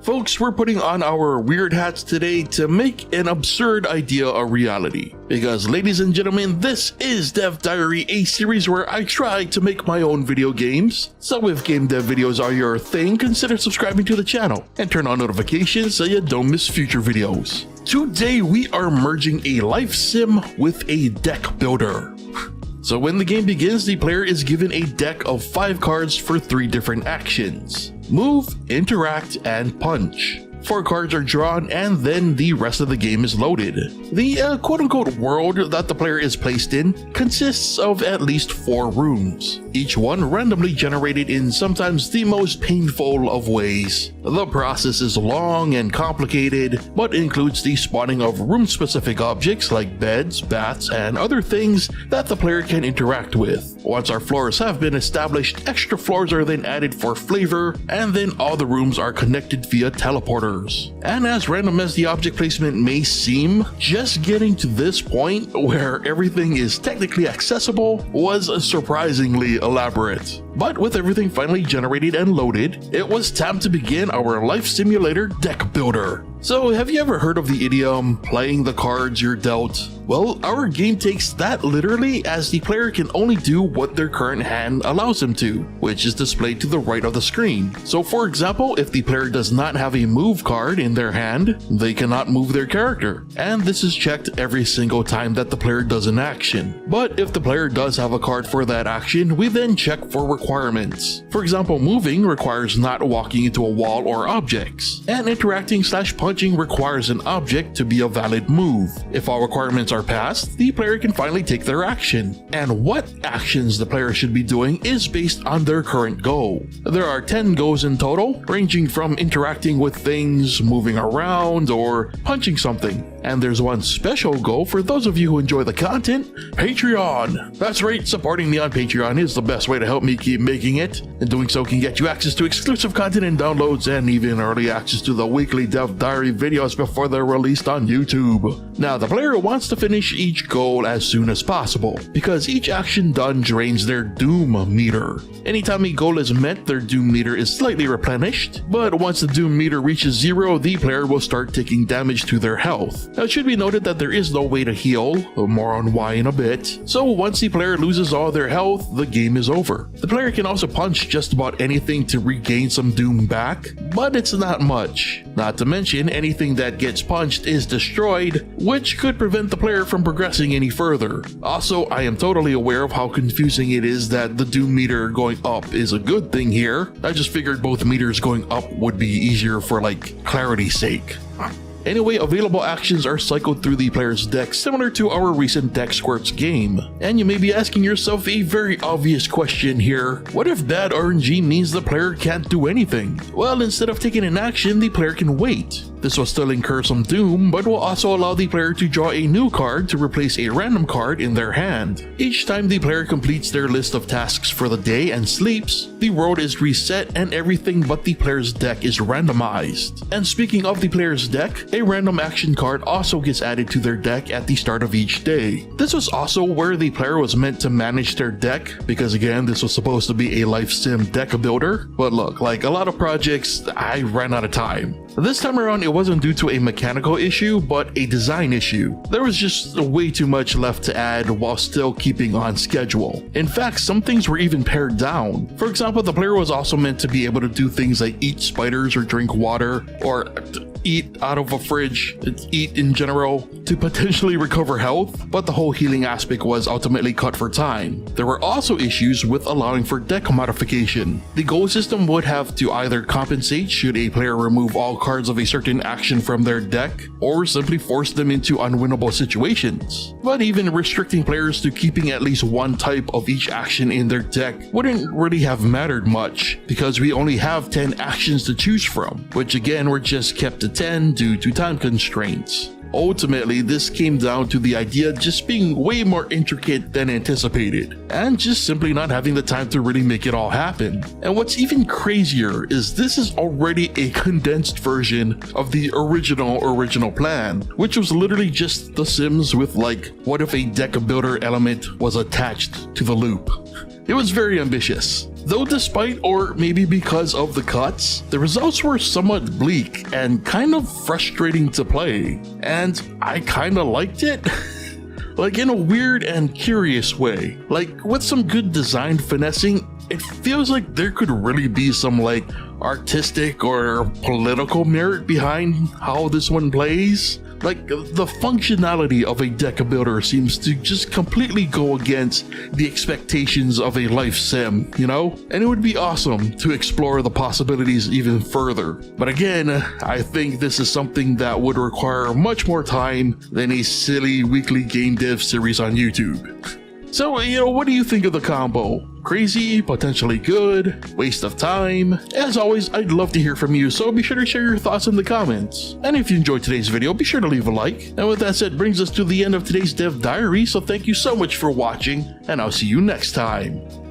Folks, we're putting on our weird hats today to make an absurd idea a reality. Because ladies and gentlemen, this is Dev Diary, a series where I try to make my own video games. So if game dev videos are your thing, consider subscribing to the channel and turn on notifications so you don't miss future videos. Today we are merging a life sim with a deck builder. So when the game begins, the player is given a deck of 5 cards for 3 different actions: move, interact, and punch. 4 cards are drawn and then the rest of the game is loaded. The quote-unquote world that the player is placed in consists of at least 4 rooms, each one randomly generated in sometimes the most painful of ways. The process is long and complicated, but includes the spawning of room-specific objects like beds, baths, and other things that the player can interact with. Once our floors have been established, extra floors are then added for flavor, and then all the rooms are connected via teleporters. And as random as the object placement may seem, just getting to this point where everything is technically accessible was surprisingly elaborate. But with everything finally generated and loaded, it was time to begin our life simulator deck builder. So have you ever heard of the idiom, playing the cards you're dealt? Well, our game takes that literally, as the player can only do what their current hand allows them to, which is displayed to the right of the screen. So for example, if the player does not have a move card in their hand, they cannot move their character, and this is checked every single time that the player does an action. But if the player does have a card for that action, we then check for requirements. For example, moving requires not walking into a wall or objects, and interacting/punching requires an object to be a valid move. If all requirements are passed, the player can finally take their action. And what actions the player should be doing is based on their current goal. There are 10 goals in total, ranging from interacting with things, moving around, or punching something. And there's one special goal for those of you who enjoy the content: Patreon. That's right, supporting me on Patreon is the best way to help me keep making it, and doing so can get you access to exclusive content and downloads, and even early access to the weekly Dev Diary videos before they're released on YouTube. Now, the player wants to finish each goal as soon as possible, because each action done drains their doom meter. Anytime a goal is met, their doom meter is slightly replenished, but once the doom meter reaches 0, the player will start taking damage to their health. Now, it should be noted that there is no way to heal, more on why in a bit. So once the player loses all their health, the game is over. The player can also punch just about anything to regain some doom back, but it's not much. Not to mention, anything that gets punched is destroyed, which could prevent the player from progressing any further. Also, I am totally aware of how confusing it is that the doom meter going up is a good thing here. I just figured both meters going up would be easier for clarity's sake. Anyway, available actions are cycled through the player's deck, similar to our recent Deck Squirts game. And you may be asking yourself a very obvious question here: what if bad RNG means the player can't do anything? Well, instead of taking an action, the player can wait. This will still incur some doom, but will also allow the player to draw a new card to replace a random card in their hand. Each time the player completes their list of tasks for the day and sleeps, the world is reset and everything but the player's deck is randomized. And speaking of the player's deck, a random action card also gets added to their deck at the start of each day. This was also where the player was meant to manage their deck, because again, this was supposed to be a life sim deck builder. But look, like a lot of projects, I ran out of time. This time around, it wasn't due to a mechanical issue, but a design issue. There was just way too much left to add while still keeping on schedule. In fact, some things were even pared down. For example, the player was also meant to be able to do things like eat spiders or drink water, or eat out of a fridge, eat in general, to potentially recover health, but the whole healing aspect was ultimately cut for time. There were also issues with allowing for deck modification. The goal system would have to either compensate should a player remove all cards of a certain action from their deck, or simply force them into unwinnable situations. But even restricting players to keeping at least one type of each action in their deck wouldn't really have mattered much, because we only have 10 actions to choose from, which again were just kept to 10 due to time constraints. Ultimately, this came down to the idea just being way more intricate than anticipated, and just simply not having the time to really make it all happen. And what's even crazier is this is already a condensed version of the original plan, which was literally just The Sims with what if a deck builder element was attached to the loop. It was very ambitious. Though despite or maybe because of the cuts, the results were somewhat bleak and kind of frustrating to play, and I kinda liked it. Like in a weird and curious way. Like with some good design finessing, it feels like there could really be some like artistic or political merit behind how this one plays. Like the functionality of a deck builder seems to just completely go against the expectations of a life sim, you know? And it would be awesome to explore the possibilities even further. But again, I think this is something that would require much more time than a silly weekly game dev series on YouTube. So, what do you think of the combo? Crazy, potentially good, waste of time? As always, I'd love to hear from you, so be sure to share your thoughts in the comments. And if you enjoyed today's video, be sure to leave a like. And with that said, brings us to the end of today's Dev Diary, so thank you so much for watching, and I'll see you next time.